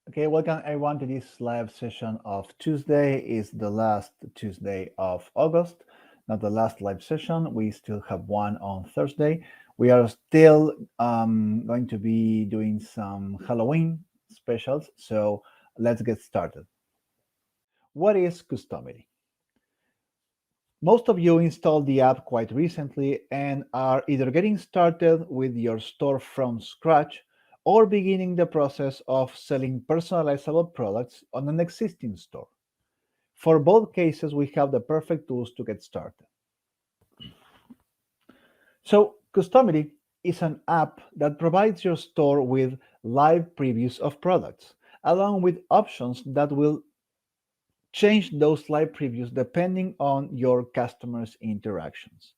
Okay, welcome everyone to this live session of Tuesday. Is the last Tuesday of August, not the last live session. We still have one on Thursday. We are still going to be doing some Halloween specials, so let's get started. What is Customily? Most of you installed the app quite recently and are either getting started with your store from scratch or beginning the process of selling personalizable products on an existing store. For both cases, we have the perfect tools to get started. So, Customity is an app that provides your store with live previews of products, along with options that will change those live previews depending on your customers' interactions.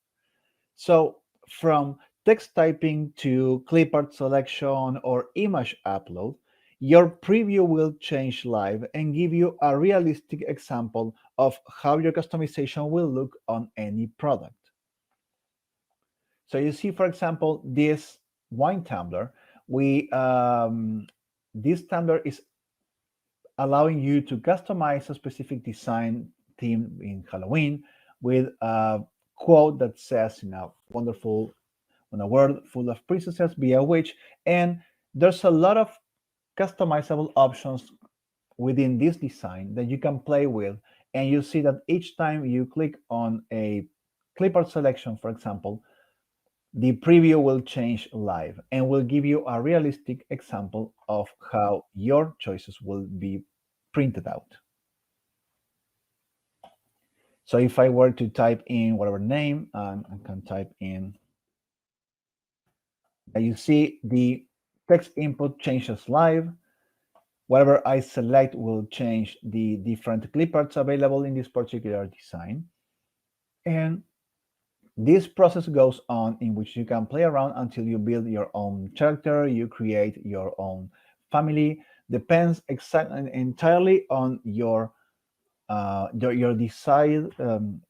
So, from text typing to clipart selection or image upload, your preview will change live and give you a realistic example of how your customization will look on any product. So you see, for example, this wine tumbler. We this tumbler is allowing you to customize a specific design theme in Halloween with a quote that says, wonderful, on a world full of princesses, be a witch. And there's a lot of customizable options within this design that you can play with. And you see that each time you click on a clipart selection, for example, the preview will change live and will give you a realistic example of how your choices will be printed out. So if I were to type in whatever name, I can type in, you see the text input changes live. Whatever I select will change the different cliparts available in this particular design. And this process goes on in which you can play around until you build your own character, you create your own family. Depends entirely on your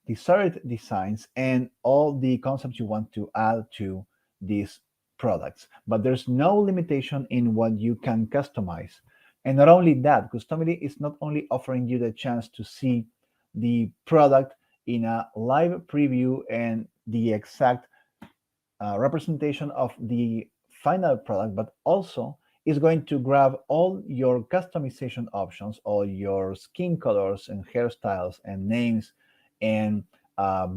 desired designs and all the concepts you want to add to these products. But there's no limitation in what you can customize. And not only that, Customily is not only offering you the chance to see the product in a live preview and the exact representation of the final product, but also is going to grab all your customization options, all your skin colors and hairstyles and names and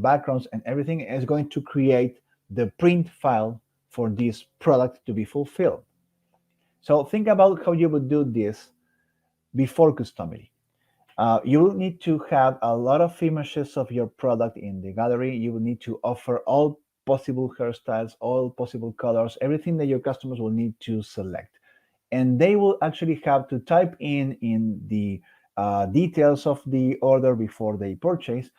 backgrounds and everything, is going to create the print file for this product to be fulfilled. So think about how you would do this before Customily. You will need to have a lot of images of your product in the gallery. You will need to offer all possible hairstyles, all possible colors, everything that your customers will need to select. And they will actually have to type in the details of the order before they purchase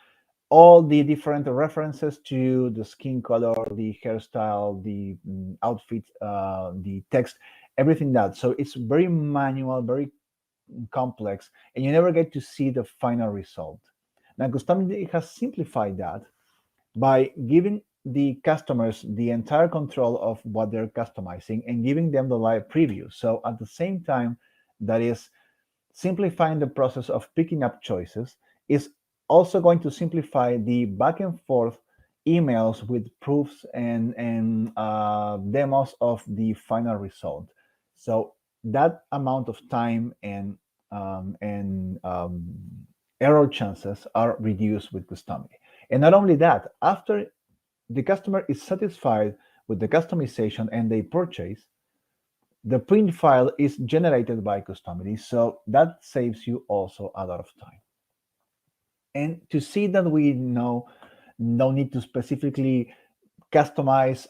all the different references to the skin color, the hairstyle, the outfit, the text, everything that. So it's very manual, very complex, and you never get to see the final result. Now, Customity has simplified that by giving the customers the entire control of what they're customizing and giving them the live preview. So at the same time, that is simplifying the process of picking up choices, is also going to simplify the back and forth emails with proofs and demos of the final result. So that amount of time and error chances are reduced with Customity. And not only that, after the customer is satisfied with the customization and they purchase, the print file is generated by Customity, so that saves you also a lot of time. And to see that we know no need to specifically customize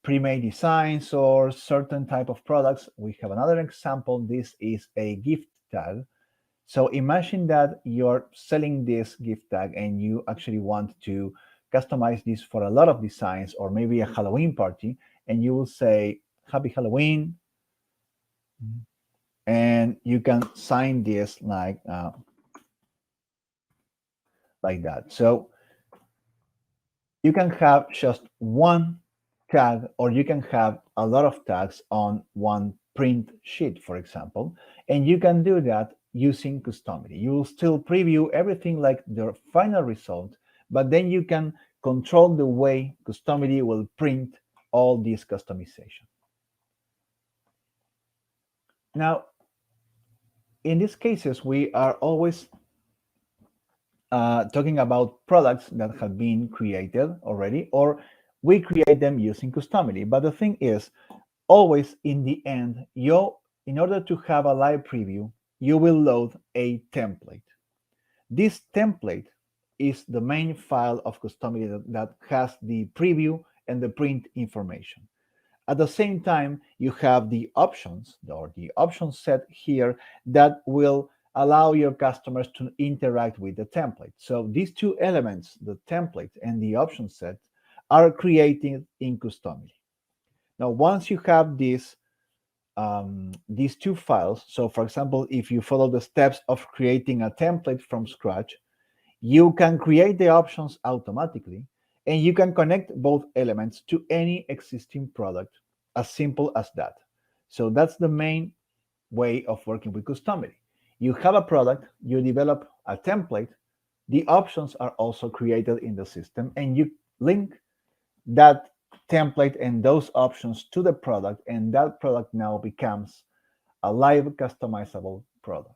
pre-made designs or certain type of products, we have another example. This is a gift tag. So imagine that you're selling this gift tag and you actually want to customize this for a lot of designs or maybe a Halloween party, and you will say, Happy Halloween. And you can sign this like that. So you can have just one tag, or you can have a lot of tags on one print sheet, for example, and you can do that using Customily. You will still preview everything like the final result, but then you can control the way Customily will print all this customization. Now, in these cases, we are always talking about products that have been created already, or we create them using Customily. But the thing is, always in the end, in order to have a live preview, you will load a template. This template is the main file of Customily that has the preview and the print information. At the same time, you have the options or the option set here that will allow your customers to interact with the template. So these two elements, the template and the option set, are created in Customily. Now, once you have these two files, so for example, if you follow the steps of creating a template from scratch, you can create the options automatically, and you can connect both elements to any existing product, as simple as that. So that's the main way of working with Customily. You have a product, you develop a template, the options are also created in the system, and you link that template and those options to the product, and that product now becomes a live customizable product.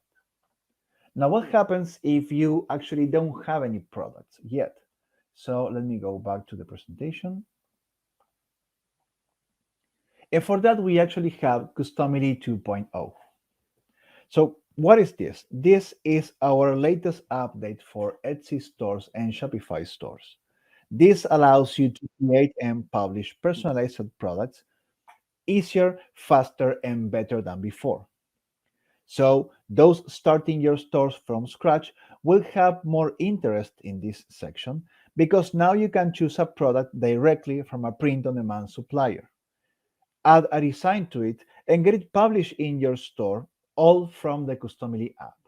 Now, what happens if you actually don't have any products yet? So let me go back to the presentation. And for that, we actually have Customily 2.0. So what is this? This is our latest update for Etsy stores and Shopify stores. This allows you to create and publish personalized products easier, faster, and better than before. So those starting your stores from scratch will have more interest in this section because now you can choose a product directly from a print-on-demand supplier, add a design to it, and get it published in your store, all from the Customily app.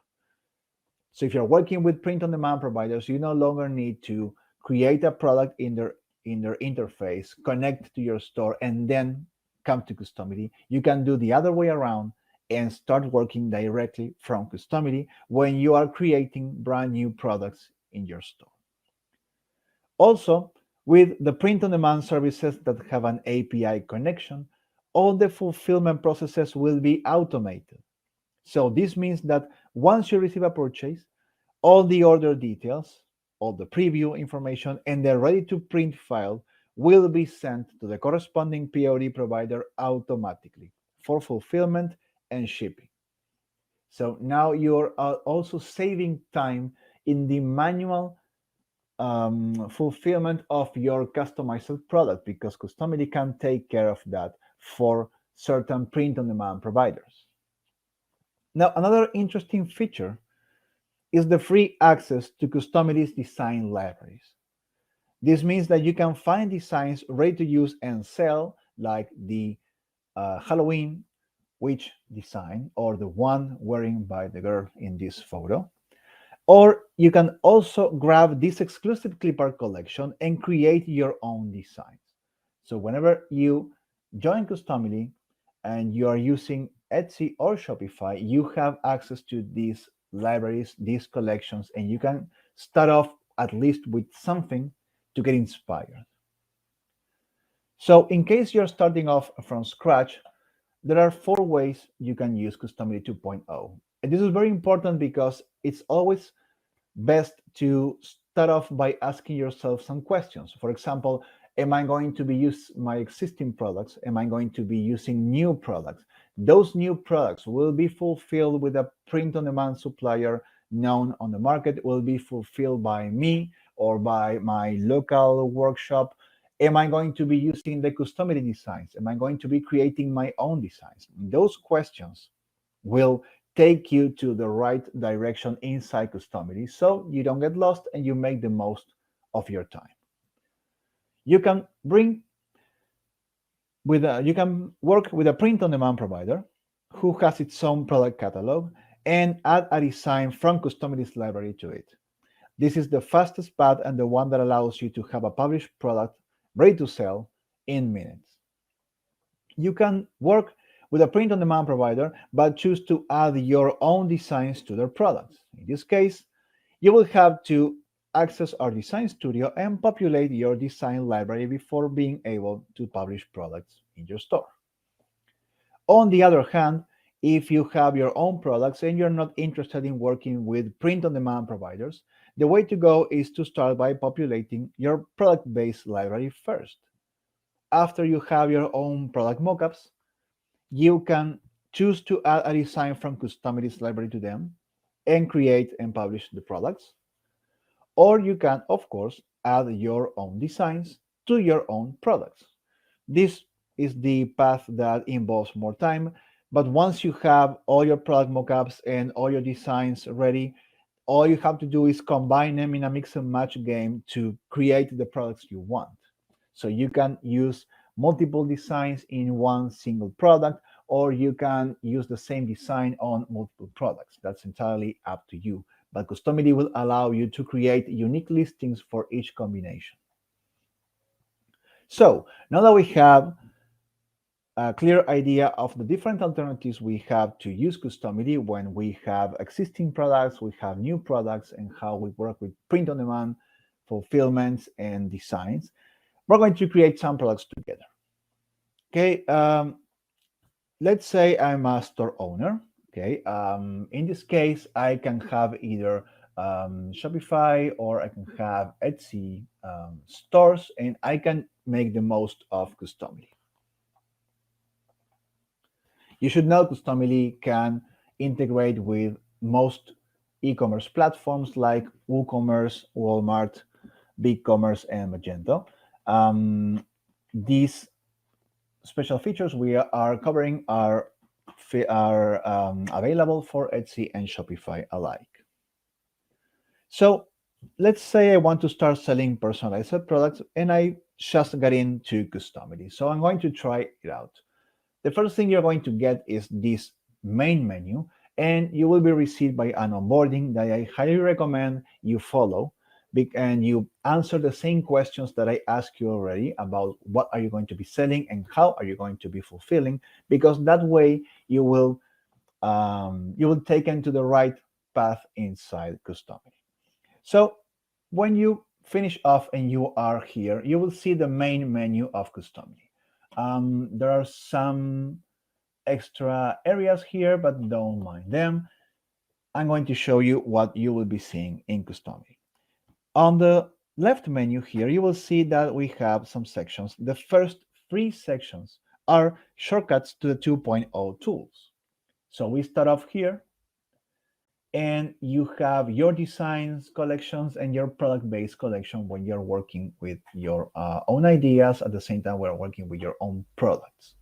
So if you're working with print-on-demand providers, you no longer need to create a product in their interface, connect to your store, and then come to Customily. You can do the other way around and start working directly from Customily when you are creating brand new products in your store. Also, with the print-on-demand services that have an API connection, all the fulfillment processes will be automated. So this means that once you receive a purchase, all the order details, all the preview information, and the ready-to-print file will be sent to the corresponding POD provider automatically for fulfillment and shipping. So now you're also saving time in the manual fulfillment of your customized product because Customily can take care of that for certain print-on-demand providers. Now, another interesting feature is the free access to Customily's design libraries. This means that you can find designs ready to use and sell, like the Halloween witch design or the one wearing by the girl in this photo. Or you can also grab this exclusive Clipart collection and create your own designs. So whenever you join Customily and you are using Etsy or Shopify, you have access to these libraries, these collections, and you can start off at least with something to get inspired. So in case you're starting off from scratch, there are 4 ways you can use Customily 2.0. And this is very important because it's always best to start off by asking yourself some questions. For example, am I going to be using my existing products? Am I going to be using new products? Those new products will be fulfilled with a print-on-demand supplier known on the market, will be fulfilled by me or by my local workshop. Am I going to be using the Customily designs? Am I going to be creating my own designs? Those questions will take you to the right direction inside Customily so you don't get lost and you make the most of your time. You can work with a print-on-demand provider who has its own product catalog and add a design from Customily's library to it. This is the fastest path and the one that allows you to have a published product ready to sell in minutes. You can work with a print-on-demand provider, but choose to add your own designs to their products. In this case, you will have to access our design studio and populate your design library before being able to publish products in your store. On the other hand, if you have your own products and you're not interested in working with print on demand providers, the way to go is to start by populating your product based library first. After you have your own product mockups, you can choose to add a design from Customily's library to them and create and publish the products. Or you can, of course, add your own designs to your own products. This is the path that involves more time, but once you have all your product mockups and all your designs ready, all you have to do is combine them in a mix and match game to create the products you want. So you can use multiple designs in one single product, or you can use the same design on multiple products. That's entirely up to you. But Customily will allow you to create unique listings for each combination. So now that we have a clear idea of the different alternatives we have to use Customily when we have existing products, we have new products, and how we work with print on demand, fulfillments, and designs, we're going to create some products together. Okay, let's say I'm a store owner. Okay, in this case, I can have either Shopify or I can have Etsy stores, and I can make the most of Customily. You should know Customily can integrate with most e-commerce platforms like WooCommerce, Walmart, BigCommerce, and Magento. These special features we are covering are available for Etsy and Shopify alike. So let's say I want to start selling personalized products and I just got into Customily. So I'm going to try it out. The first thing you're going to get is this main menu, and you will be received by an onboarding that I highly recommend you follow, and you answer the same questions that I asked you already about what are you going to be selling and how are you going to be fulfilling, because that way you will take into the right path inside Customily. So when you finish off and you are here, you will see the main menu of Customily. There are some extra areas here, but don't mind them. I'm going to show you what you will be seeing in Customily. On the left menu here, you will see that we have some sections. The first three sections are shortcuts to the 2.0 tools. So we start off here, and you have your designs collections and your product-based collection when you're working with your own ideas. At the same time, we're working with your own products.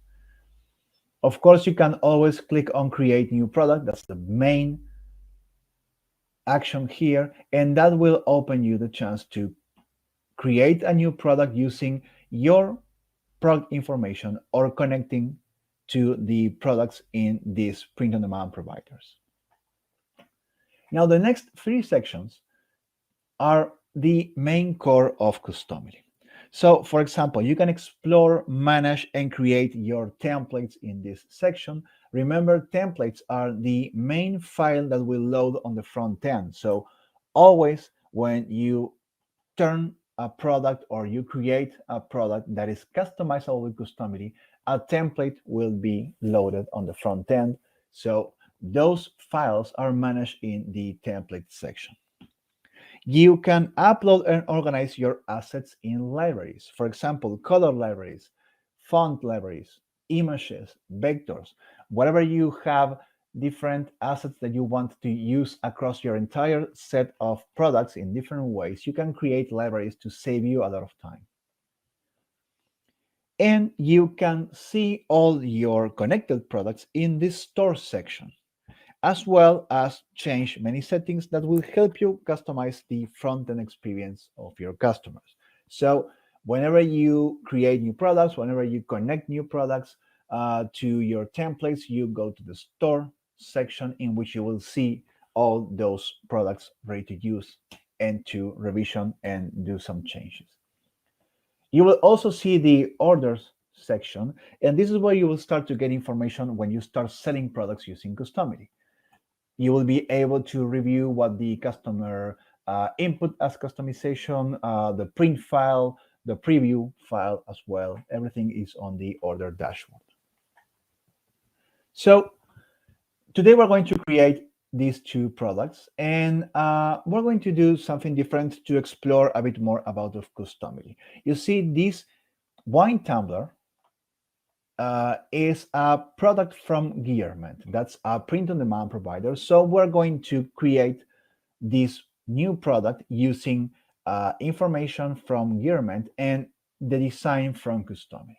Of course, you can always click on create new product. That's the main action here, and that will open you the chance to create a new product using your product information or connecting to the products in these print-on-demand providers. Now, the next three sections are the main core of Customily. So, for example, you can explore, manage, and create your templates in this section. Remember, templates are the main file that will load on the front end. So always when you turn a product or you create a product that is customizable with Customily, a template will be loaded on the front end. So those files are managed in the template section. You can upload and organize your assets in libraries. For example, color libraries, font libraries, images, vectors, whatever you have different assets that you want to use across your entire set of products in different ways, you can create libraries to save you a lot of time. And you can see all your connected products in this store section, as well as change many settings that will help you customize the front-end experience of your customers. So whenever you create new products, whenever you connect new products to your templates, you go to the store section in which you will see all those products ready to use and to revision and do some changes. You will also see the orders section. And this is where you will start to get information when you start selling products using Customily. You will be able to review what the customer input as customization, the print file, the preview file as well. Everything is on the order dashboard. So today we're going to create these two products, and we're going to do something different to explore a bit more about of Customily. You see, this wine tumbler is a product from Gearment. That's a print-on-demand provider. So we're going to create this new product using information from Gearment and the design from Customily.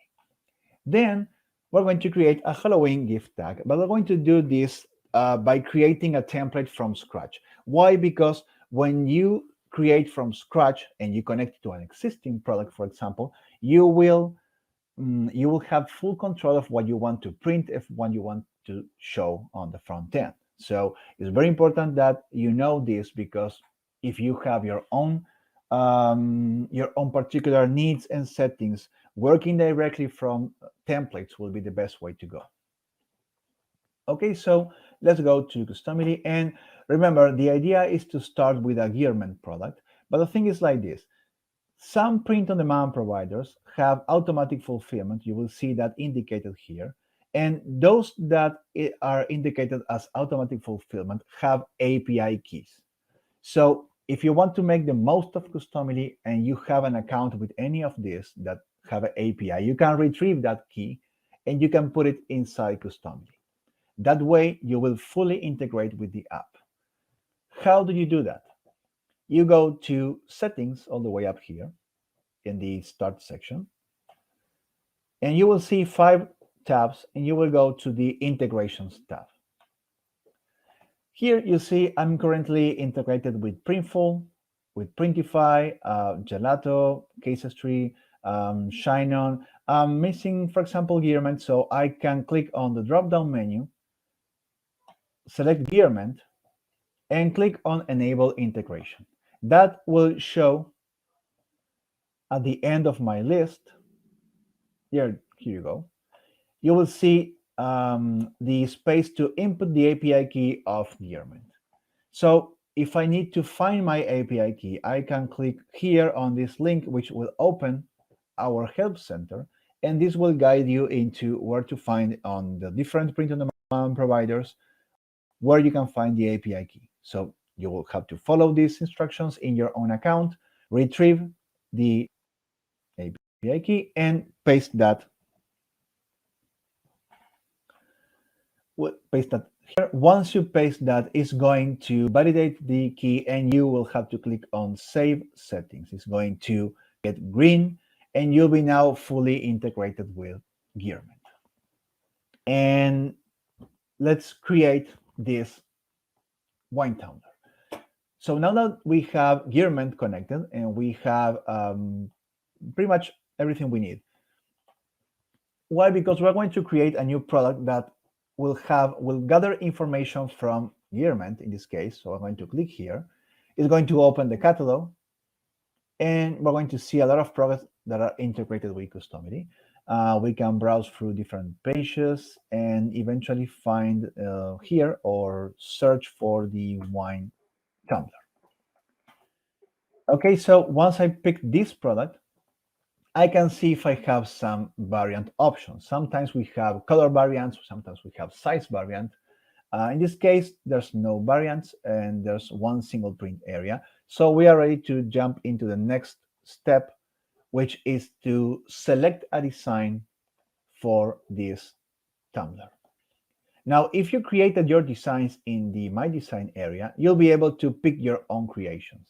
Then we're going to create a Halloween gift tag, but we're going to do this by creating a template from scratch. Why? Because when you create from scratch and you connect it to an existing product, for example, you will have full control of what you want to print if what you want to show on the front end. So it's very important that you know this, because if you have your own particular needs and settings, working directly from templates will be the best way to go. Okay, so let's go to Customily. And remember, the idea is to start with a Gearment product. But the thing is like this. Some print-on-demand providers have automatic fulfillment. You will see that indicated here. And those that are indicated as automatic fulfillment have API keys. So if you want to make the most of Customily and you have an account with any of these that have an API, you can retrieve that key and you can put it inside Customily. That way, you will fully integrate with the app. How do you do that? You go to Settings all the way up here in the Start section, and you will see 5 tabs, and you will go to the Integrations tab. Here you see I'm currently integrated with Printful, with Printify, Gelato, Casestry, Shinon. I'm missing, for example, Gearment, so I can click on the drop-down menu, select Gearment, and click on Enable Integration. That will show at the end of my list. Here you go. You will see the space to input the API key of Gearment. So if I need to find my API key, I can click here on this link, which will open our help center, and this will guide you into where to find on the different print-on-demand providers where you can find the API key. So you will have to follow these instructions in your own account, retrieve the API key, and paste that here. Once you paste that, it's going to validate the key, and you will have to click on Save Settings. It's going to get green, and you'll be now fully integrated with Gearment. And let's create this wine tumbler. So now that we have Gearment connected and we have pretty much everything we need. Why? Because we're going to create a new product that will gather information from Gearment in this case. So I'm going to click here. It's going to open the catalog, and we're going to see a lot of products that are integrated with Customily. We can browse through different pages and eventually find here or search for the wine tumbler. Okay, so once I pick this product, I can see if I have some variant options. Sometimes we have color variants, sometimes we have size variant. In this case, there's no variants and there's one single print area. So we are ready to jump into the next step, which is to select a design for this tumbler. Now, if you created your designs in the My Design area, you'll be able to pick your own creations.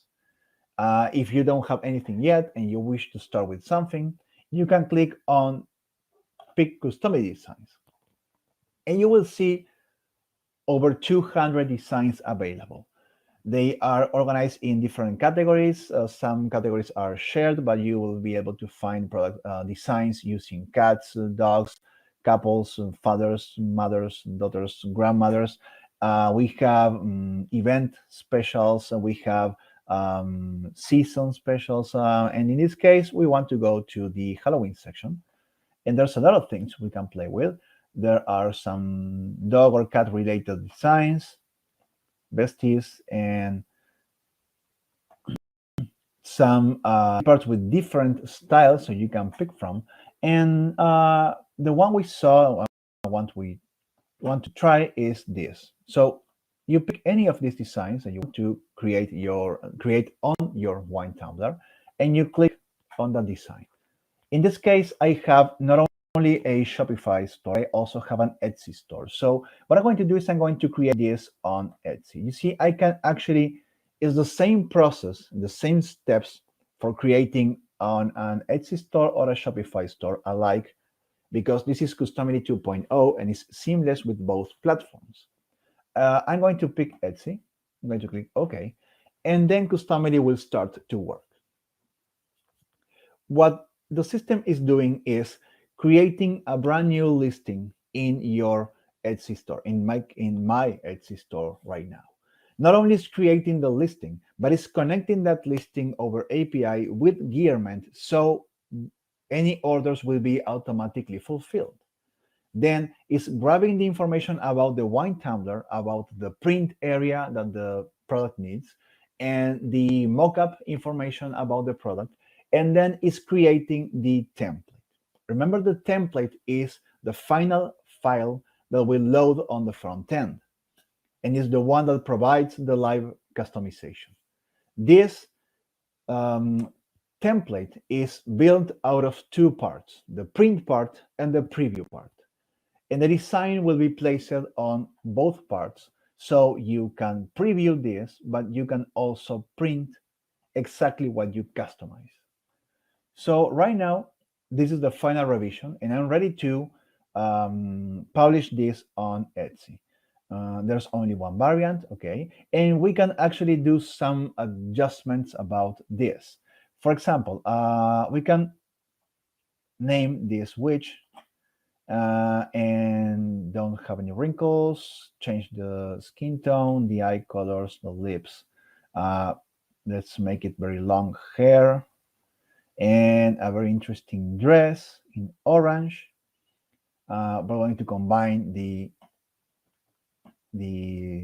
If you don't have anything yet and you wish to start with something, you can click on Pick Customily Designs. And you will see over 200 designs available. They are organized in different categories. Some categories are shared, but you will be able to find product designs using cats, dogs, couples, fathers, mothers, daughters, grandmothers. We have event specials. We have season specials. And in this case, we want to go to the Halloween section. And there's a lot of things we can play with. There are some dog or cat related designs, besties, and some parts with different styles so you can pick from. And the one we saw, we want to try is this. So you pick any of these designs that you want to create on your wine tumbler, and you click on the design. In this case, I have not only a Shopify store, I also have an Etsy store. So what I'm going to do is I'm going to create this on Etsy. You see, I can actually, it's the same process, the same steps for creating on an Etsy store or a Shopify store alike, because this is Customily 2.0 and it's seamless with both platforms. I'm going to pick Etsy. I'm going to click OK, and then Customily will start to work. What the system is doing is creating a brand new listing in your Etsy store, in my Etsy store right now. Not only is creating the listing, but it's connecting that listing over API with Gearment, so any orders will be automatically fulfilled. Then it's grabbing the information about the wine tumbler, about the print area that the product needs, and the mockup information about the product, and then it's creating the template. Remember, the template is the final file that will load on the front end, and is the one that provides the live customization. This template is built out of two parts, the print part and the preview part. And the design will be placed on both parts. So you can preview this, but you can also print exactly what you customize. So right now, this is the final revision, and I'm ready to publish this on Etsy. There's only one variant, okay? And we can actually do some adjustments about this. For example, we can name this witch and don't have any wrinkles. Change the skin tone, the eye colors, the lips. Let's make it very long hair and a very interesting dress in orange. We're going to combine the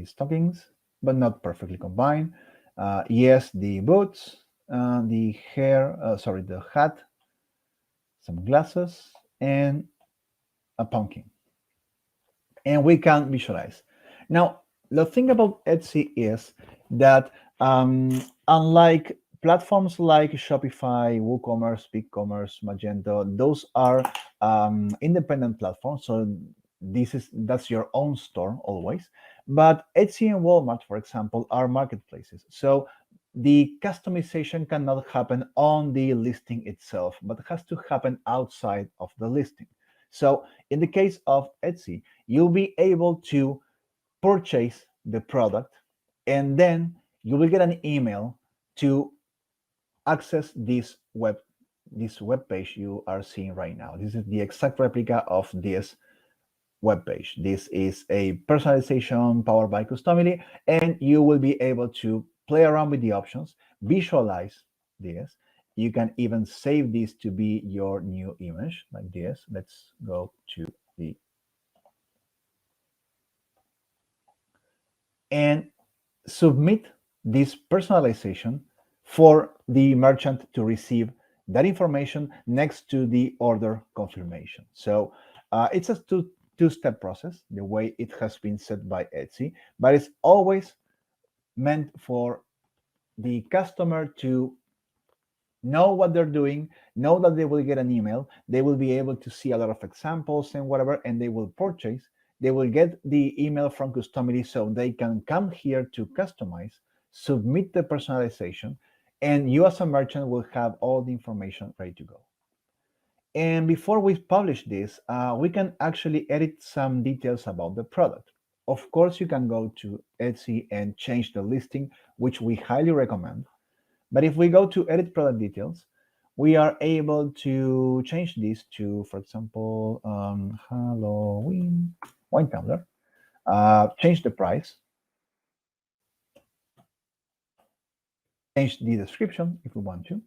stockings, but not perfectly combined. Yes, the boots, the hair, the hat, some glasses, and a pumpkin. And we can visualize. Now, the thing about Etsy is that unlike platforms like Shopify, WooCommerce, BigCommerce, Magento, those are independent platforms. So that's your own store always. But Etsy and Walmart, for example, are marketplaces. So the customization cannot happen on the listing itself, but has to happen outside of the listing. So in the case of Etsy, you'll be able to purchase the product, and then you will get an email to access this web page you are seeing right now. This is the exact replica of this web page. This is a personalization powered by Customily, and you will be able to play around with the options, visualize this. You can even save this to be your new image like this. Let's go to the and submit this personalization for the merchant to receive that information next to the order confirmation. So it's a two-step process, the way it has been set by Etsy, but it's always meant for the customer to know what they're doing, know that they will get an email, they will be able to see a lot of examples and whatever, and they will purchase. They will get the email from Customily so they can come here to customize, submit the personalization, and you as a merchant will have all the information ready to go. And before we publish this, we can actually edit some details about the product. Of course, you can go to Etsy and change the listing, which we highly recommend. But if we go to edit product details, we are able to change this to, for example, Halloween wine tumbler, change the price, change the description if we want to,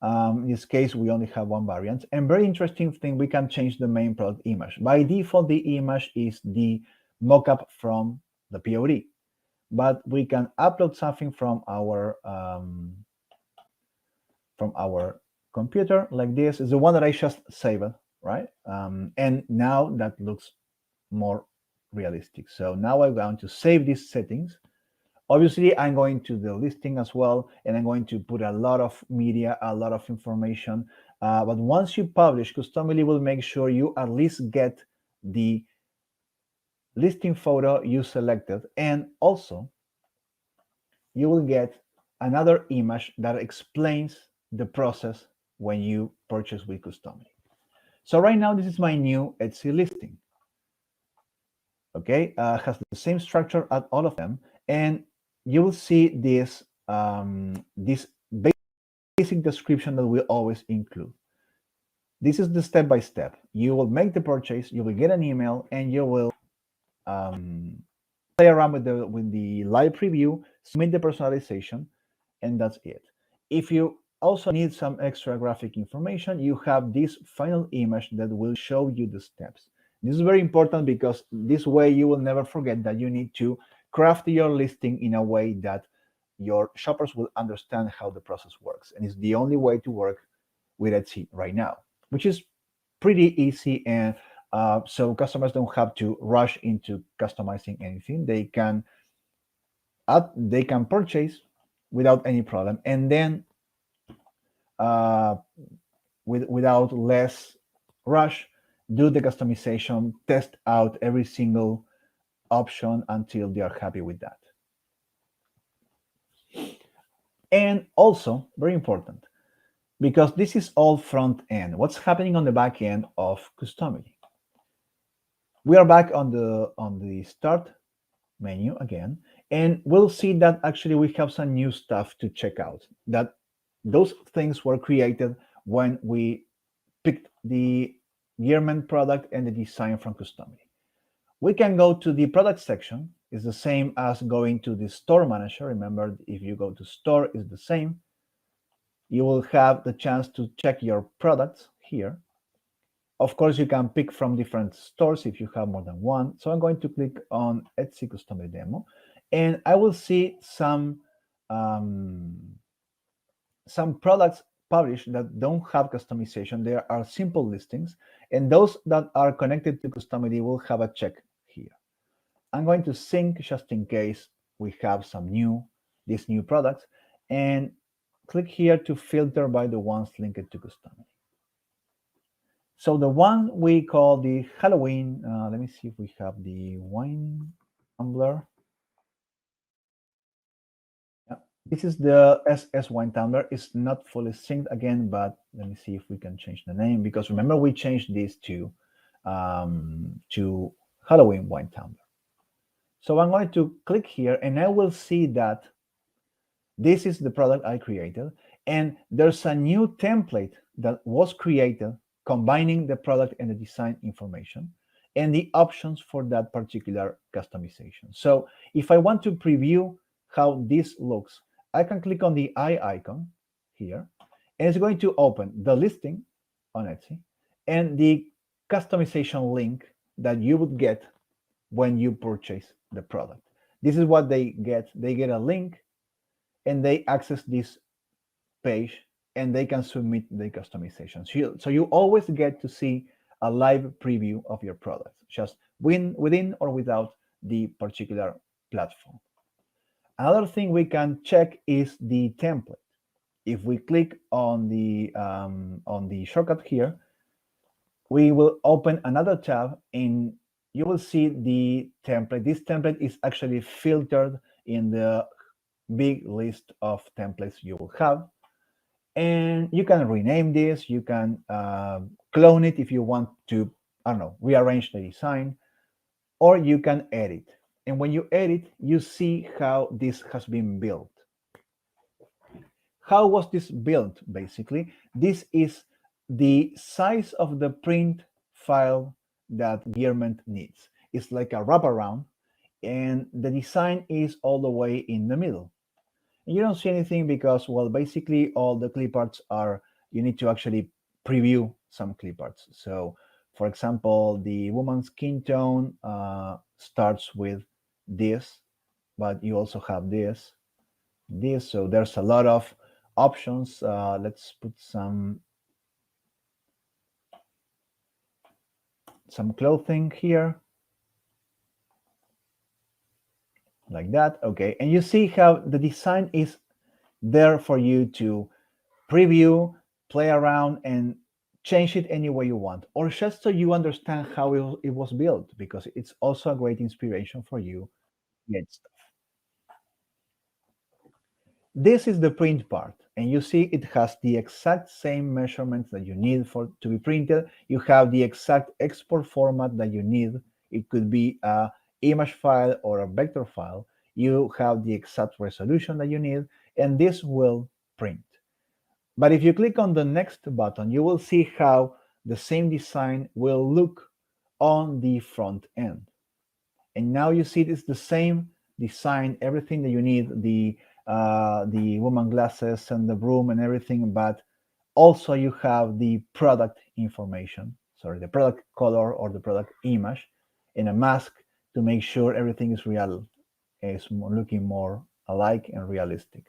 In this case, we only have one variant. And very interesting thing, we can change the main product image. By default, the image is the mockup from the POD, but we can upload something from our computer like this. Is the one that I just saved, right? And now that looks more realistic. So now I'm going to save these settings. Obviously, I'm going to the listing as well, and I'm going to put a lot of media, a lot of information. But once you publish, Customily will make sure you at least get the listing photo you selected, and also you will get another image that explains the process when you purchase with Customily. So right now, this is my new Etsy listing. Okay, has the same structure as all of them, and you will see this basic description that we always include. This is the step by step. You will make the purchase, you will get an email, and you will play around with the live preview, submit the personalization, and that's it. If you also need some extra graphic information, you have this final image that will show you the steps. This is very important because this way you will never forget that you need to craft your listing in a way that your shoppers will understand how the process works. And it's the only way to work with Etsy right now, which is pretty easy. And so customers don't have to rush into customizing anything. They can purchase without any problem, and then without less rush, do the customization, test out every single option until they are happy with that. And also, very important, because this is all front end, what's happening on the back end of Customily. We are back on the start menu again, and we'll see that actually we have some new stuff to check out. That those things were created when we picked the Gearment product and the design from Customily. We can go to the product section. It's the same as going to the store manager. Remember, if you go to store, it's the same. You will have the chance to check your products here. Of course, you can pick from different stores if you have more than one. So I'm going to click on Etsy Customily Demo, and I will see some products published that don't have customization. There are simple listings, and those that are connected to Customily will have a check here. I'm going to sync just in case we have these new products, and click here to filter by the ones linked to Customily. So the one we call the Halloween, let me see if we have the wine tumbler. Yeah, this is the SS wine tumbler. It's not fully synced again, but let me see if we can change the name, because remember we changed this to Halloween wine tumbler. So I'm going to click here, and I will see that this is the product I created, and there's a new template that was created combining the product and the design information and the options for that particular customization. So if I want to preview how this looks, I can click on the eye icon here, and it's going to open the listing on Etsy and the customization link that you would get when you purchase the product. This is what they get. They get a link, and they access this page, and they can submit the customization. So you always get to see a live preview of your product, just within or without the particular platform. Another thing we can check is the template. If we click on the shortcut here, we will open another tab, and you will see the template. This template is actually filtered in the big list of templates you will have. And you can rename this, you can clone it if you want to, I don't know, rearrange the design, or you can edit. And when you edit, you see how this has been built. How was this built? Basically, this is the size of the print file that Gearment needs. It's like a wraparound, and the design is all the way in the middle. You don't see anything because, well, basically all the clip arts are you need to actually preview some cliparts. So, for example, the woman's skin tone starts with this, but you also have this. So there's a lot of options. Let's put some clothing here, like that. Okay, and you see how the design is there for you to preview, play around, and change it any way you want, or just so you understand how it was built, because it's also a great inspiration for you. Yes. This is the print part, and you see it has the exact same measurements that you need for to be printed. You have the exact export format that you need. It could be a image file or a vector file. You have the exact resolution that you need, and this will print. But if you click on the next button, you will see how the same design will look on the front end. And now you see it's the same design, everything that you need, the woman glasses and the broom and everything, but also you have the product information, sorry, the product color or the product image in a mask to make sure everything is real, is looking more alike and realistic.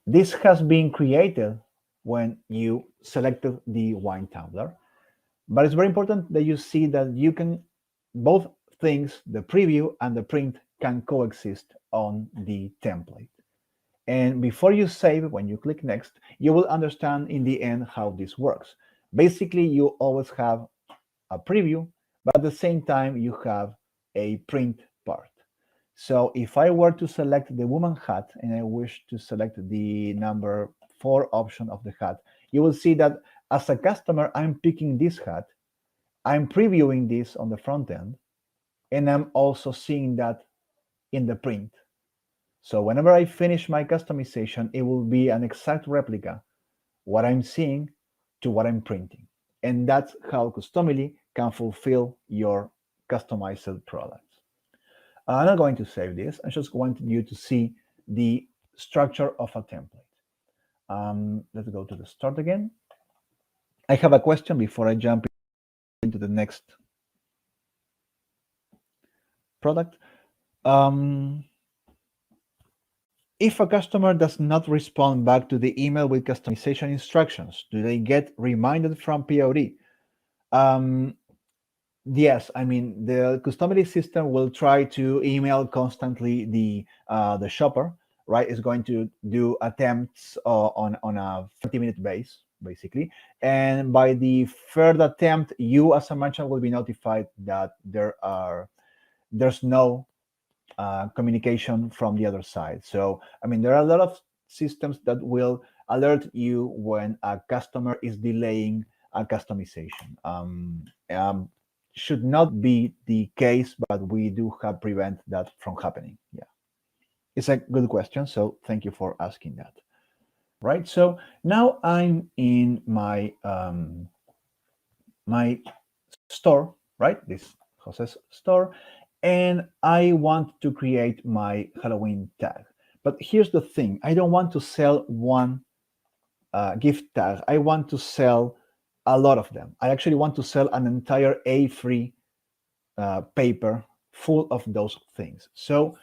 This has been created when you selected the wine tumbler, but it's very important that you see that you can both things, the preview and the print, can coexist on the template. And before you save, when you click next, you will understand in the end how this works. Basically, you always have a preview, but at the same time, you have a print part. So if I were to select the woman hat and I wish to select the number 4 option of the hat, you will see that as a customer, I'm picking this hat, I'm previewing this on the front end, and I'm also seeing that in the print. So whenever I finish my customization, it will be an exact replica, what I'm seeing to what I'm printing. And that's how Customily can fulfill your customized products. I'm not going to save this. I just want you to see the structure of a template. Let's go to the start again. I have a question before I jump into the next product. If a customer does not respond back to the email with customization instructions, do they get reminded from POD? Yes, I mean the Customily system will try to email constantly the shopper, right? It's going to do attempts on a 30-minute base, basically, and by the third attempt, you as a merchant will be notified that there's no communication from the other side. So, I mean, there are a lot of systems that will alert you when a customer is delaying a customization. Should not be the case, but we do have prevent that from happening. Yeah, it's a good question. So thank you for asking that. Right. So now I'm in my my store, right? This Jose's store, and I want to create my Halloween tag. But here's the thing: I don't want to sell one gift tag. I want to sell a lot of them. I actually want to sell an entire A3 paper full of those things. So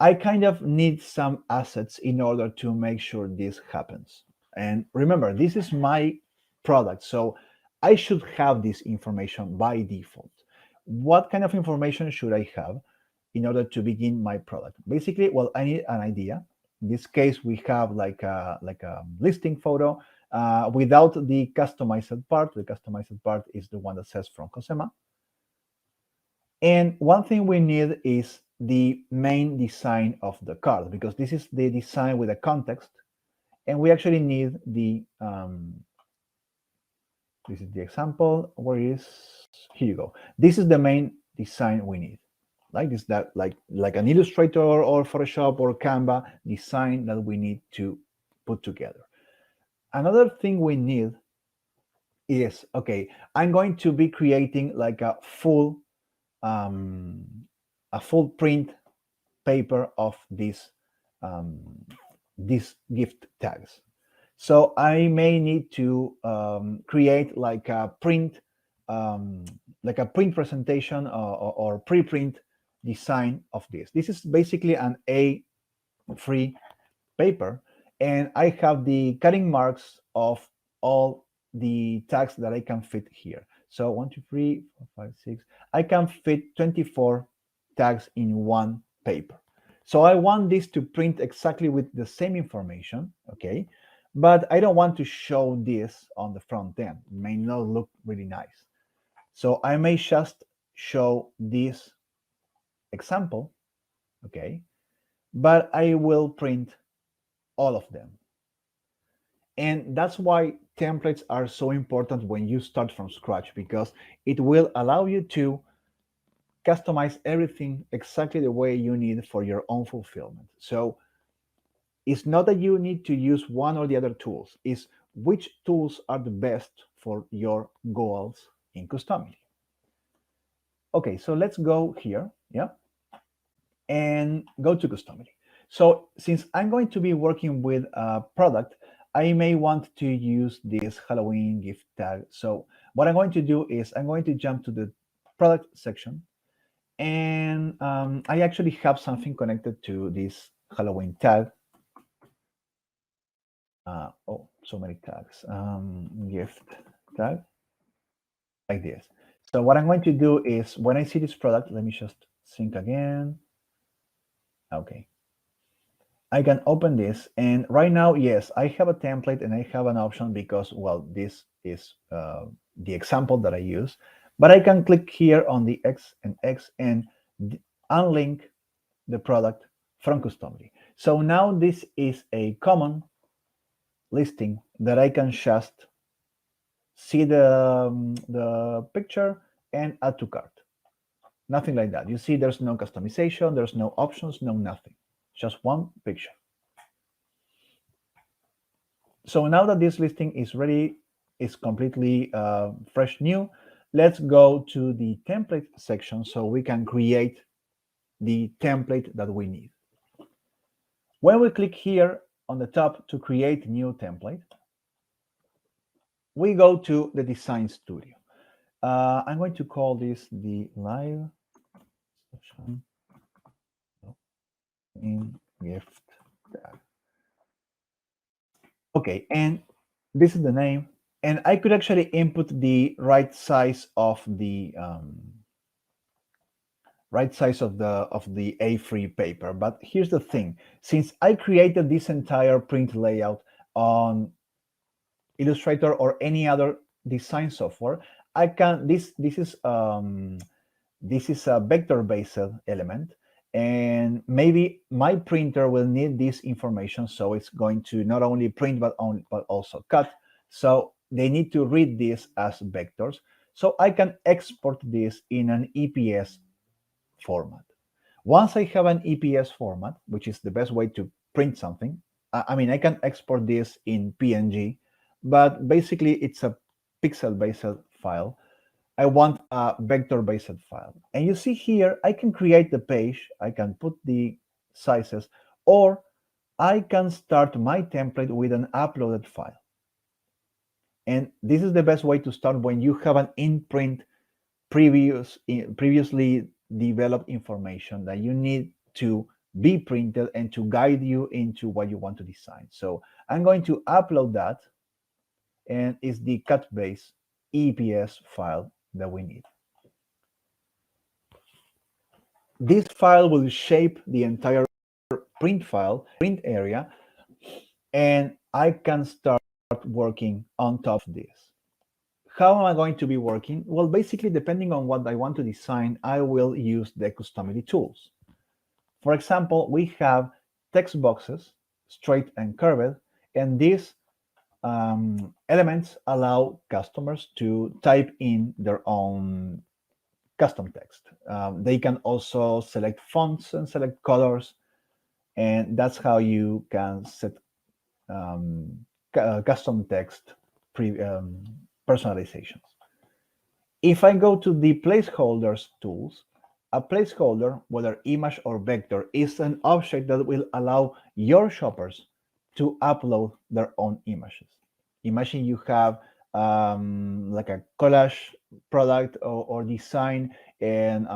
I kind of need some assets in order to make sure this happens. And remember, this is my product, so I should have this information by default. What kind of information should I have in order to begin my product? Basically, well, I need an idea. In this case, we have like a listing photo without the customized part. The customized part is the one that says from Cosema. And one thing we need is the main design of the card, because this is the design with a context, and we actually need the this is the example. Where is, here you go. This is the main design we need. Like this, that like an Illustrator or Photoshop or Canva design that we need to put together. Another thing we need is, okay, I'm going to be creating like a full print paper of these gift tags. So I may need to create um, like a print presentation or preprint design of this. This is basically an A3 paper, and I have the cutting marks of all the tags that I can fit here. So 1, 2, 3, 4, 5, 6. I can fit 24 tags in one paper. So I want this to print exactly with the same information, okay? But I don't want to show this on the front end. It may not look really nice. So I may just show this example, okay? But I will print all of them. And that's why templates are so important when you start from scratch, because it will allow you to customize everything exactly the way you need for your own fulfillment. So it's not that you need to use one or the other tools, it's which tools are the best for your goals in Customily. Okay, so let's go here, yeah, and go to Customily. So since I'm going to be working with a product, I may want to use this Halloween gift tag. So what I'm going to do is I'm going to jump to the product section, and I actually have something connected to this Halloween tag. Oh, so many tags. Gift tag, like this. So what I'm going to do is when I see this product, let me just sync again. Okay. I can open this, and right now, yes, I have a template and I have an option because, well, this is the example that I use. But I can click here on the X and unlink the product from Customly. So now this is a common listing that I can just see the picture and add to cart. Nothing like that. You see, there's no customization, there's no options, no nothing. Just one picture. So now that this listing is ready, it's completely fresh new, let's go to the template section so we can create the template that we need. When we click here on the top to create new template, we go to the design studio. I'm going to call this the live session in gift tag. Okay, and this is the name. And I could actually input the right size of the A3 paper. But here's the thing: since I created this entire print layout on Illustrator or any other design software, I can this is a vector-based element, and maybe my printer will need this information, so it's going to not only print but also cut. So they need to read this as vectors. So I can export this in an EPS format. Once I have an EPS format, which is the best way to print something, I mean, I can export this in PNG, but basically it's a pixel-based file. I want a vector-based file. And you see here, I can create the page, I can put the sizes, or I can start my template with an uploaded file. And this is the best way to start when you have an in-print previously developed information that you need to be printed and to guide you into what you want to design. So I'm going to upload that, and it's the cut-based EPS file that we need. This file will shape the entire print area, and I can start working on top of this. How am I going to be working? Well, basically, depending on what I want to design, I will use the Customily tools. For example, we have text boxes, straight and curved, and these elements allow customers to type in their own custom text. They can also select fonts and select colors, and that's how you can set custom text personalizations. If I go to the placeholders tools, a placeholder, whether image or vector, is an object that will allow your shoppers to upload their own images. Imagine you have like a collage product or design and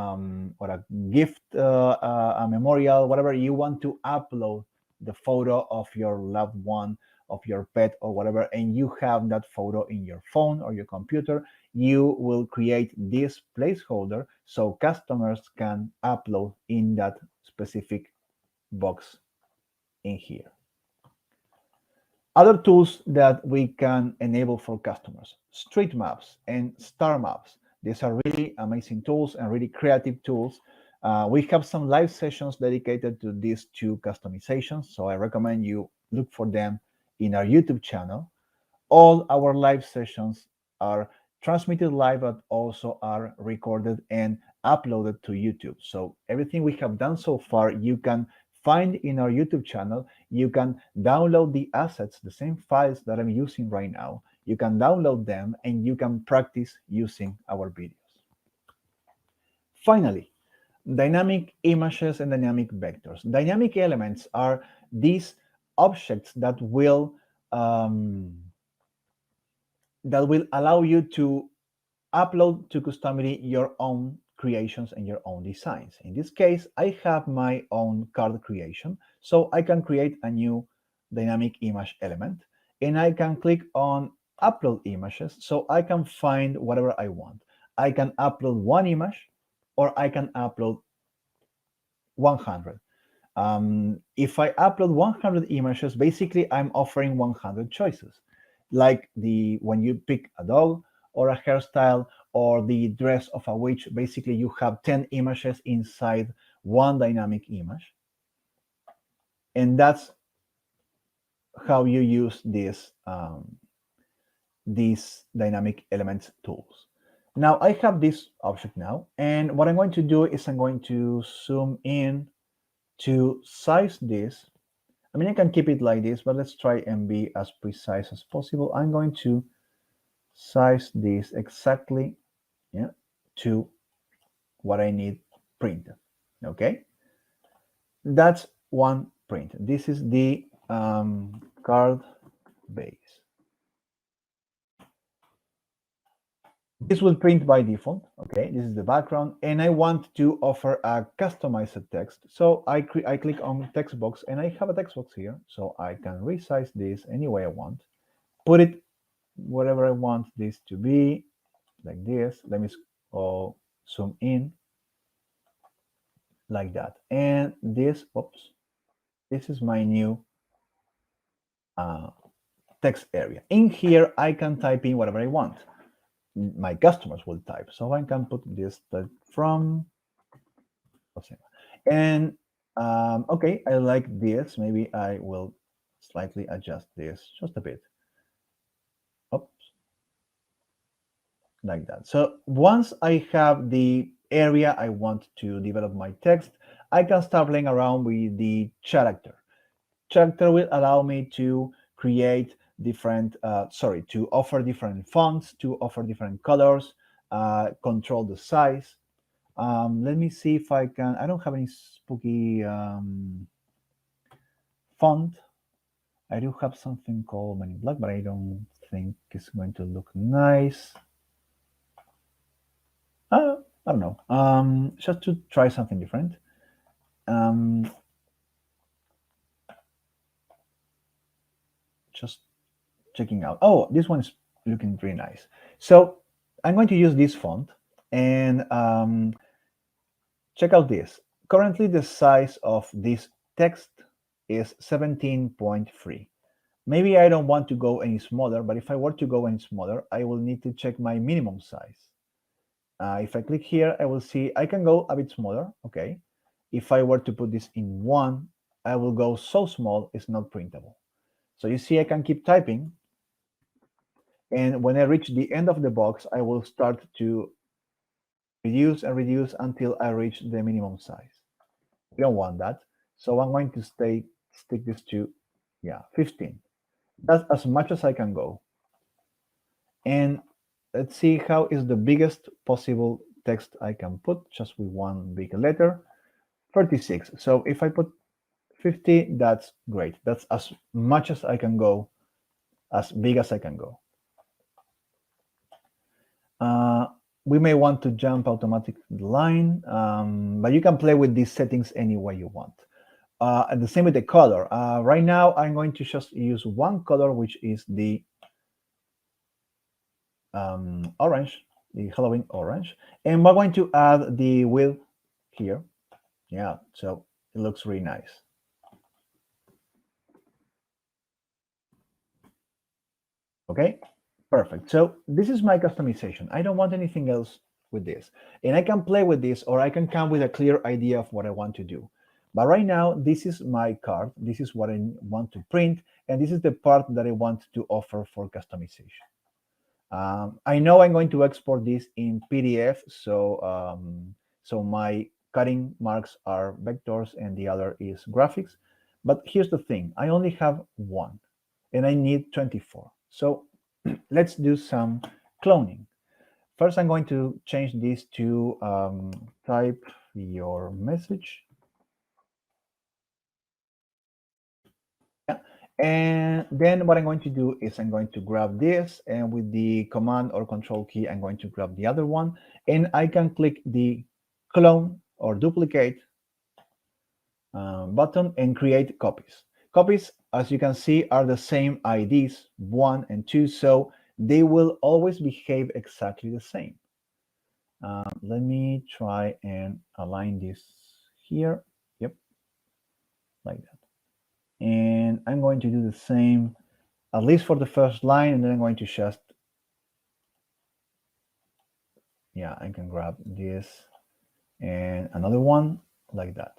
or a gift, a memorial, whatever you want to upload the photo of your loved one, of your pet or whatever, and you have that photo in your phone or your computer, you will create this placeholder so customers can upload in that specific box in here. Other tools that we can enable for customers, street maps and star maps. These are really amazing tools and really creative tools. We have some live sessions dedicated to these two customizations, so I recommend you look for them in our YouTube channel. All our live sessions are transmitted live, but also are recorded and uploaded to YouTube. So everything we have done so far, you can find in our YouTube channel. You can download the assets, the same files that I'm using right now. You can download them and you can practice using our videos. Finally, dynamic images and dynamic vectors. Dynamic elements are these objects that will allow you to upload to Customily your own creations and your own designs. In this case, I have my own card creation, so I can create a new dynamic image element, and I can click on upload images so I can find whatever I want. I can upload one image or I can upload 100. If I upload 100 images, basically I'm offering 100 choices, like the when you pick a dog or a hairstyle or the dress of a witch. Basically, you have 10 images inside one dynamic image, and that's how you use these dynamic elements tools. Now I have this object now, and what I'm going to do is I'm going to zoom in to size this. I mean, I can keep it like this, but let's try and be as precise as possible. I'm going to size this exactly, yeah, to what I need printed. Okay, that's one print. This is the card base. This will print by default. Okay, this is the background, and I want to offer a customized text. So I click on text box, and I have a text box here, so I can resize this any way I want, put it whatever I want this to be, like this. Let me zoom in like that, and this, oops, this is my new text area. In here, I can type in whatever I want. My customers will type. So I can put this from, and okay, I like this. Maybe I will slightly adjust this just a bit. Oops, like that. So once I have the area I want to develop my text, I can start playing around with the character. Character will allow me to create different, to offer different fonts, to offer different colors, control the size. Let me see if I can. I don't have any spooky font. I do have something called Men in Black, but I don't think it's going to look nice. I don't know. Just to try something different. Just checking out. Oh, this one is looking pretty nice. So I'm going to use this font, and check out this. Currently, the size of this text is 17.3. Maybe I don't want to go any smaller, but if I were to go any smaller, I will need to check my minimum size. If I click here, I will see I can go a bit smaller. Okay. If I were to put this in 1, I will go so small it's not printable. So you see I can keep typing, and when I reach the end of the box, I will start to reduce and reduce until I reach the minimum size. We don't want that, so I'm going to stick this to 15. That's as much as I can go. And let's see how is the biggest possible text I can put, just with one big letter. 36. So if I put 50, that's great. That's as much as I can go, as big as I can go. We may want to jump automatic line, but you can play with these settings any way you want. And the same with the color. Right now, I'm going to just use one color, which is the orange, the Halloween orange. And we're going to add the wheel here. Yeah, so it looks really nice. Okay, perfect. So this is my customization. I don't want anything else with this. And I can play with this, or I can come with a clear idea of what I want to do. But right now, this is my card. This is what I want to print. And this is the part that I want to offer for customization. I know I'm going to export this in PDF. So my cutting marks are vectors and the other is graphics. But here's the thing. I only have one and I need 24. So let's do some cloning. First, I'm going to change this to type your message. Yeah. And then what I'm going to do is I'm going to grab this, and with the command or control key, I'm going to grab the other one, and I can click the clone or duplicate button and create copies. Copies, as you can see, are the same IDs, 1 and 2, so they will always behave exactly the same. Let me try and align this here. Yep, like that. And I'm going to do the same, at least for the first line, and then I'm going to just, yeah, I can grab this and another one like that.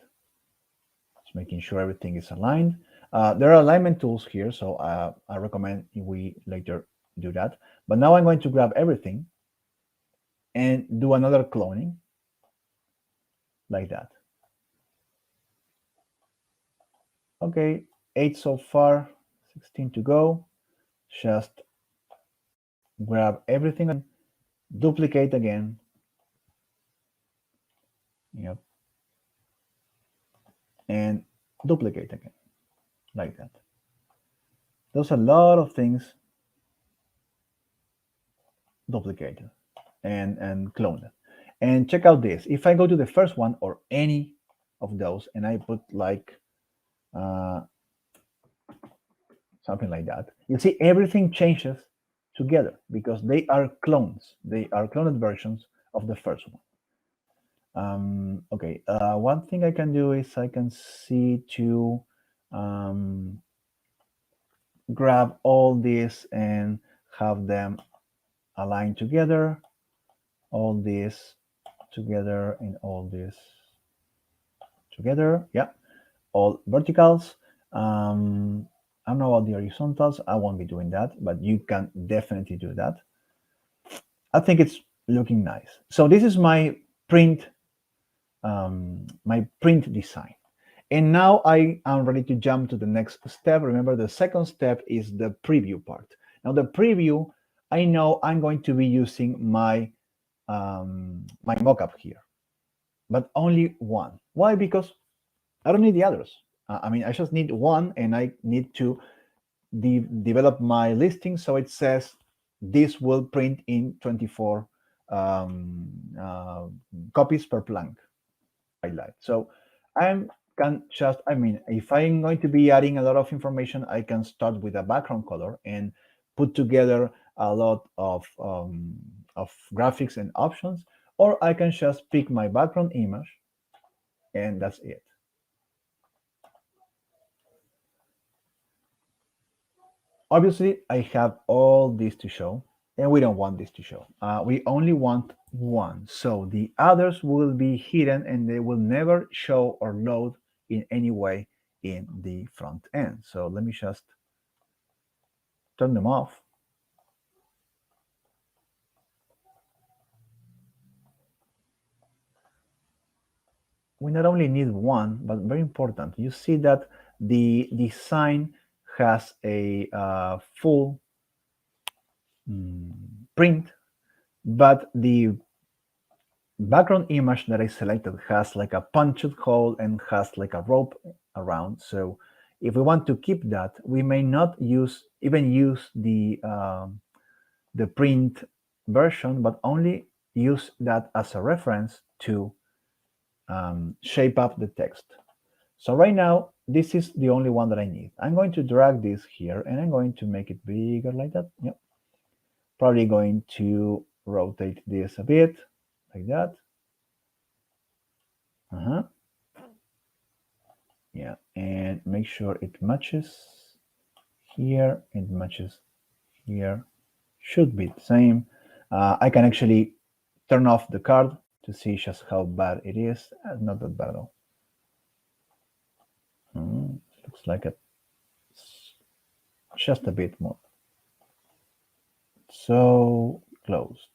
Just making sure everything is aligned. There are alignment tools here, so I recommend we later do that. But now I'm going to grab everything and do another cloning like that. Okay, 8 so far, 16 to go. Just grab everything and duplicate again. Yep. And duplicate again, like that. There's a lot of things duplicated and cloned. And check out this. If I go to the first one or any of those and I put like something like that, you see everything changes together because they are clones. They are cloned versions of the first one. Okay, one thing I can do is I can see to grab all this and have them aligned together, all this together and all this together. Yeah, all verticals. I don't know about the horizontals. I won't be doing that, but you can definitely do that. I think it's looking nice. So this is my print design. And now I am ready to jump to the next step. Remember, the second step is the preview part. Now the preview, I know I'm going to be using my my mockup here, but only one. Why? Because I don't need the others. I mean, I just need one, and I need to develop my listing so it says this will print in 24 copies per plank. Highlight. So I can just, I mean, if I'm going to be adding a lot of information, I can start with a background color and put together a lot of graphics and options, or I can just pick my background image and that's it. Obviously, I have all this to show, and we don't want this to show. We only want one. So the others will be hidden and they will never show or load in any way in the front end. So let me just turn them off. We not only need one, but very important, you see that the design has a full print, but the background image that I selected has like a punched hole and has like a rope around. So if we want to keep that, we may not even use the print version, but only use that as a reference to shape up the text. So right now, this is the only one that I need. I'm going to drag this here and I'm going to make it bigger like that. Yep. Probably going to rotate this a bit like that. Yeah, and make sure it matches here, it matches here. Should be the same. I can actually turn off the card to see just how bad it is. Not that bad at all. Looks like just a bit more. So close.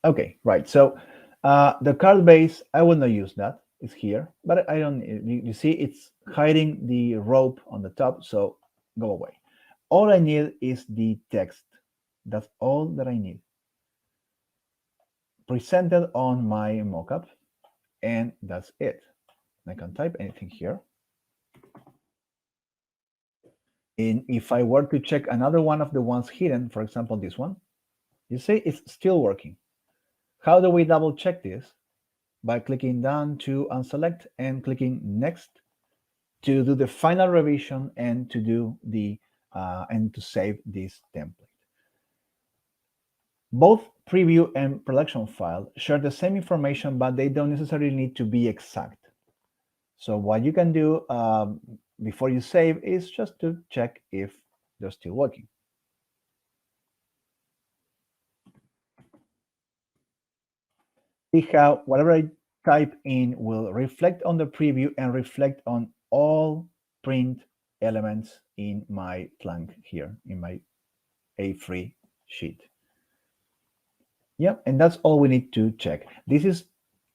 Okay, right. So the card base, I will not use that. It's here, but I don't. You see, it's hiding the rope on the top, so go away. All I need is the text. That's all that I need. Presented on my mockup, and that's it. I can type anything here. And if I were to check another one of the ones hidden, for example, this one, you see it's still working. How do we double check this? By clicking down to unselect and clicking next to do the final revision and to do the and to save this template. Both preview and production file share the same information, but they don't necessarily need to be exact. So what you can do before you save is just to check if they're still working. See how whatever I type in will reflect on the preview and reflect on all print elements in my plank here, in my A3 sheet. Yep, and that's all we need to check. This is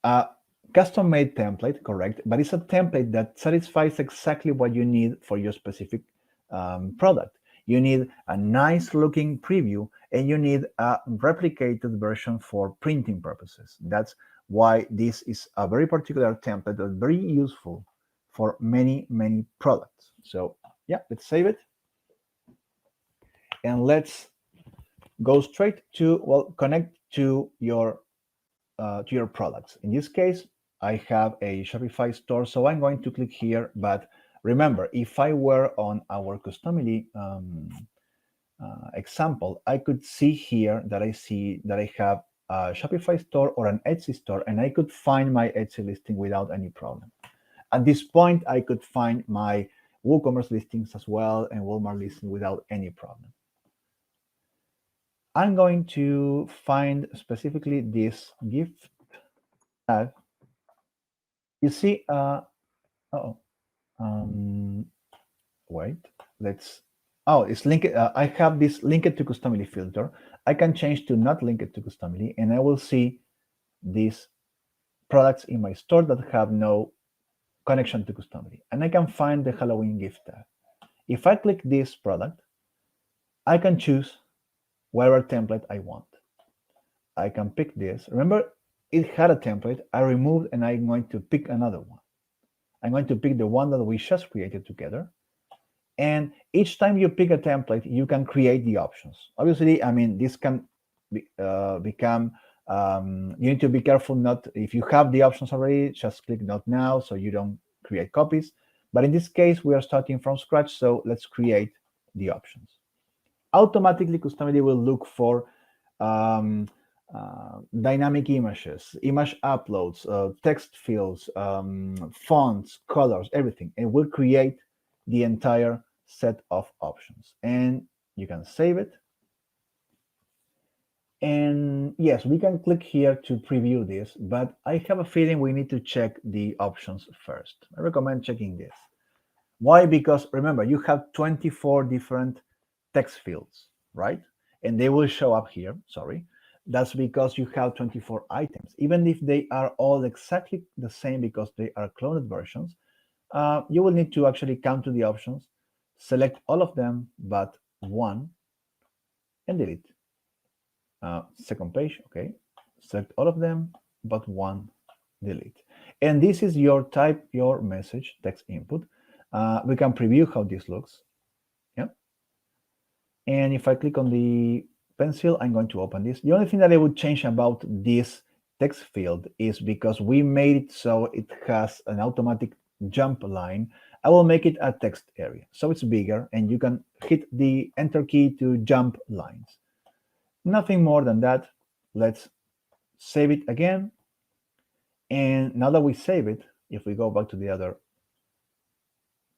a custom-made template, correct, but it's a template that satisfies exactly what you need for your specific product. You need a nice-looking preview, and you need a replicated version for printing purposes. That's why this is a very particular template that's very useful for many, many products. So yeah, let's save it. And let's go straight to, well, connect to your products. In this case, I have a Shopify store, so I'm going to click here. But remember, if I were on our Customily example, I could see here that I have a Shopify store or an Etsy store, and I could find my Etsy listing without any problem. At this point, I could find my WooCommerce listings as well and Walmart listing without any problem. I'm going to find specifically this gift tag. You see, wait, it's linked. I have this linked to Customily filter. I can change to not linked to Customily, and I will see these products in my store that have no connection to Customily. And I can find the Halloween gift tag. If I click this product, I can choose whatever template I want. I can pick this. Remember, it had a template. I removed, and I'm going to pick another one. I'm going to pick the one that we just created together. And each time you pick a template, you can create the options. Obviously, I mean, this can become, you need to be careful not, if you have the options already, just click not now so you don't create copies. But in this case, we are starting from scratch, so let's create the options. Automatically, Customily will look for dynamic images, image uploads, text fields, fonts, colors, everything. It will create the entire set of options. And you can save it. And yes, we can click here to preview this, but I have a feeling we need to check the options first. I recommend checking this. Why? Because remember, you have 24 different text fields, right? And they will show up here, sorry. That's because you have 24 items. Even if they are all exactly the same because they are cloned versions, you will need to actually come to the options, select all of them but one, and delete. Second page, okay. Select all of them but one, delete. And this is your type your message text input. We can preview how this looks. Yeah. And if I click on the pencil, I'm going to open this. The only thing that I would change about this text field is because we made it so it has an automatic jump line. I will make it a text area. So it's bigger and you can hit the enter key to jump lines. Nothing more than that. Let's save it again. And now that we save it, if we go back to the other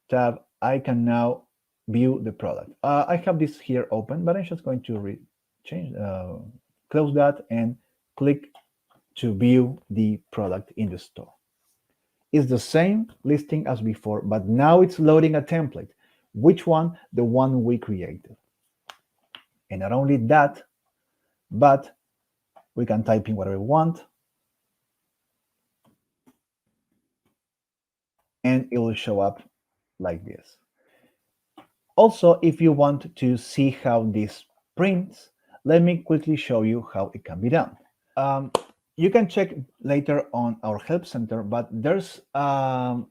tab, I can now view the product. I have this here open, but I'm just going to close that and click to view the product in the store. It's the same listing as before, but now it's loading a template. Which one? The one we created. And not only that, but we can type in whatever we want, and it will show up like this. Also, if you want to see how this prints, let me quickly show you how it can be done. You can check later on our help center, but there's a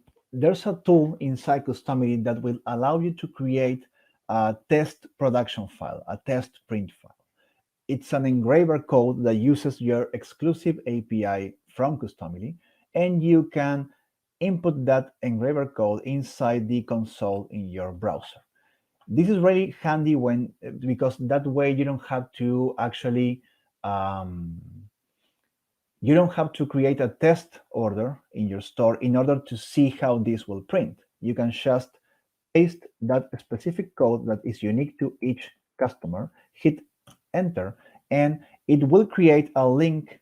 tool inside Customily that will allow you to create a test production file, a test print file. It's an engraver code that uses your exclusive API from Customily, and you can input that engraver code inside the console in your browser. This is really handy because that way you don't have to actually you don't have to create a test order in your store in order to see how this will print. You can just paste that specific code that is unique to each customer, hit enter, and it will create a link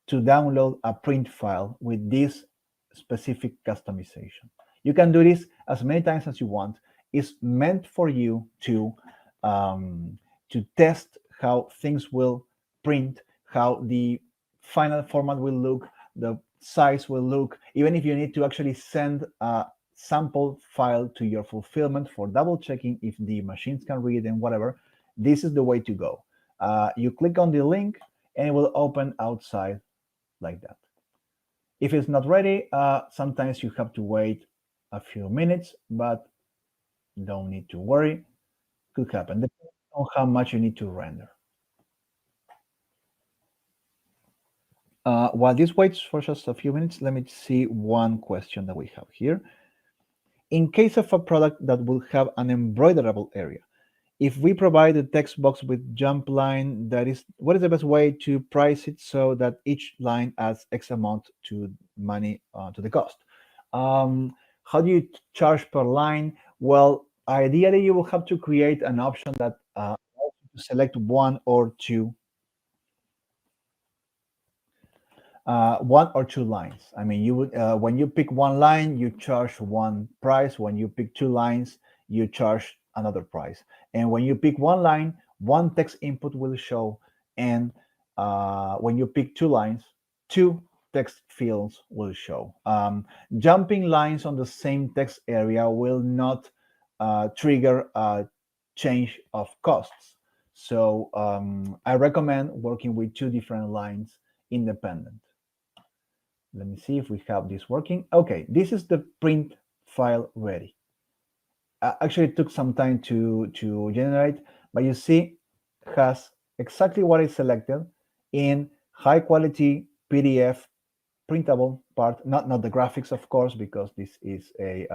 to download a print file with this specific customization. You can do this as many times as you want. It's meant for you to test how things will print, how the final format will look, the size will look, even if you need to actually send a sample file to your fulfillment for double checking if the machines can read and whatever. This is the way to go. You click on the link and it will open outside like that. If it's not ready, sometimes you have to wait a few minutes, but don't need to worry. Could happen depending on how much you need to render. While this waits for just a few minutes, let me see one question that we have here. In case of a product that will have an embroiderable area, if we provide a text box with jump line, what is the best way to price it so that each line adds X amount to money to the cost? How do you charge per line? Well, ideally, you will have to create an option that allows you to select one or two lines. I mean, you would when you pick one line, you charge one price. When you pick two lines, you charge another price. And when you pick one line, one text input will show. And when you pick two lines, two text fields will show. Jumping lines on the same text area will not trigger a change of costs. So I recommend working with two different lines independent. Let me see if we have this working. Okay, this is the print file ready. Actually, it took some time to generate, but you see, has exactly what I selected in high quality PDF printable part. Not the graphics, of course, because this is a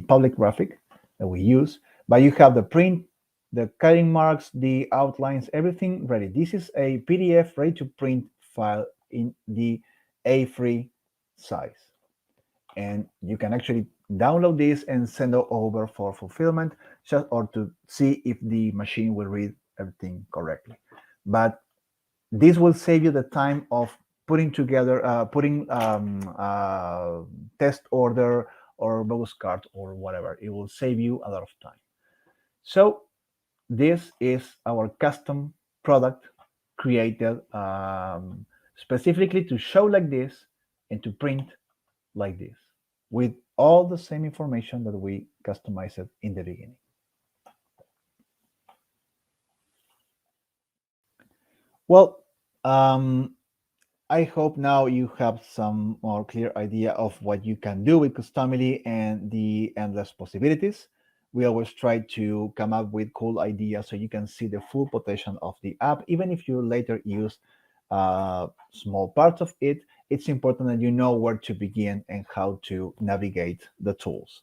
public graphic that we use. But you have the print, the cutting marks, the outlines, everything ready. This is a PDF ready to print file in the A3 size. And you can actually download this and send it over for fulfillment, or to see if the machine will read everything correctly. But this will save you the time of putting together, test order or bogus cart or whatever. It will save you a lot of time. So this is our custom product created specifically to show like this and to print like this with all the same information that we customized in the beginning. Well, I hope now you have some more clear idea of what you can do with Customily and the endless possibilities. We always try to come up with cool ideas so you can see the full potential of the app. Even if you later use small parts of it, it's important that you know where to begin and how to navigate the tools.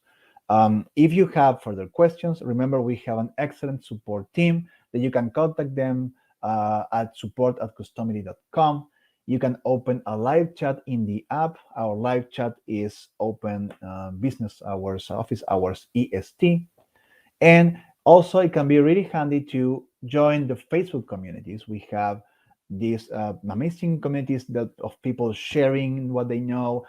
If you have further questions, remember we have an excellent support team that you can contact them at support@customily.com. You can open a live chat in the app. Our live chat is open business hours, office hours, EST. And also, it can be really handy to join the Facebook communities. We have these amazing communities that of people sharing what they know,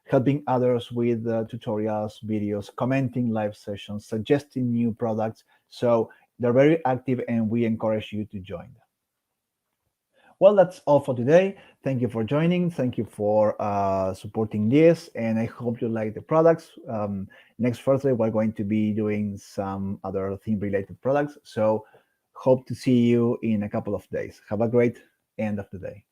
helping others with tutorials, videos, commenting live sessions, suggesting new products. So they're very active, and we encourage you to join. Well, that's all for today. Thank you for joining. Thank you for supporting this, and I hope you like the products. Next Thursday, we're going to be doing some other theme-related products. So, hope to see you in a couple of days. Have a great end of the day.